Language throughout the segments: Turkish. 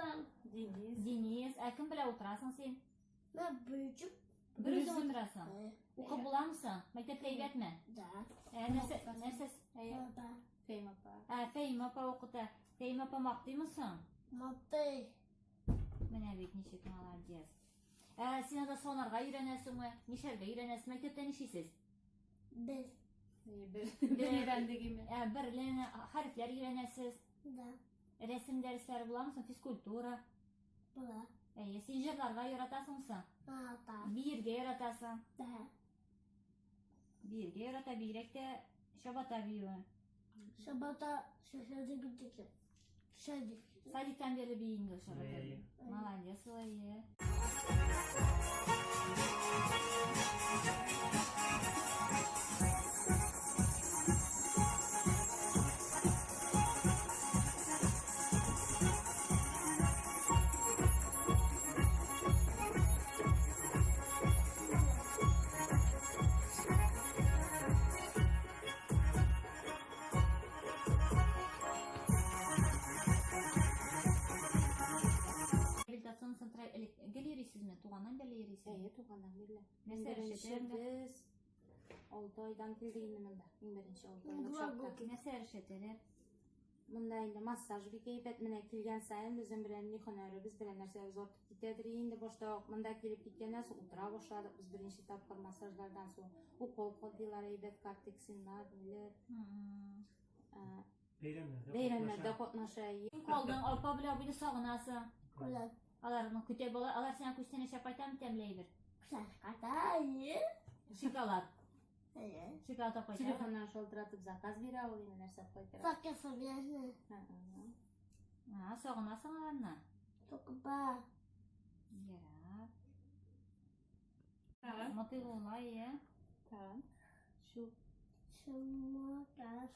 adım Deniz. Deniz. Kim bilen oturasın sen? ben büyücüm. Bir özün oturasın. Okul bulamısın? Mektepte eğitme. Da. Nerses? Da. Fehmi apa. Fehmi apa okudu. Fehmi apa makti mısın? Mabday. Mene bek neşe kınalar diyez. Sen de sonarga öğrenesin mi? Neşerge öğrenesin. Mektepte neşesiz? Bir. Bir bende gibi. Birliğine harfler öğrenesiz. Da. Resim dersleri bulamısın? Fiskultura. Bula. Sen jırlarga yaratasın mısın? Da. Birge yaratasın. Da. Birge yaratabilek de şabata biliyorsun. Şabata şaşırdı gittik. Şaşırdık. Sadikten beri bir İngiliz şabata. Молодец, iyi. Rehabilitasyon sentral gelirsiz mi? Tuğandan beri gelirsiz. Tuğandan beri. Ne serişetler? Biz 6 aydan keldiğinimde. 21. 6 aylık şapka. Ne serişetler? Bunda indi massaj bir keyif etmene kilgen sayın bizim bilen honörü biz bilen narsa zor gittedir indi boşta bunda kelip gitgenden soň ultra boşladık biz birinci tapkır masajlardan soň o kol dilar eybet karteksinler bilir. Beyranlarda qatnaşayı. Koldan alpa bile bir sağınası. Kula. Alarını kütüp olar, alar sen kuştene şapaytan temleydir. Şarkatayı. Şokolad. Evet. Şokolada koyar. Telefondan şoldıratıp zakaz vira olayım narsa koydur. Sakya sabiyası. Sağınasın alarına. Tokuba. Yarar. Tamam. Motiv olay ya. Tamam. Şu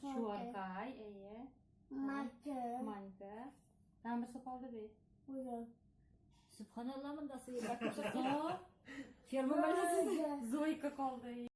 Şu arkay eye. Marka. Manka. Tamam bir sokaldı be. Buyur. Subhanallah mı da sıyır? Bak o. Firma meclisi. Zoyka kaldı.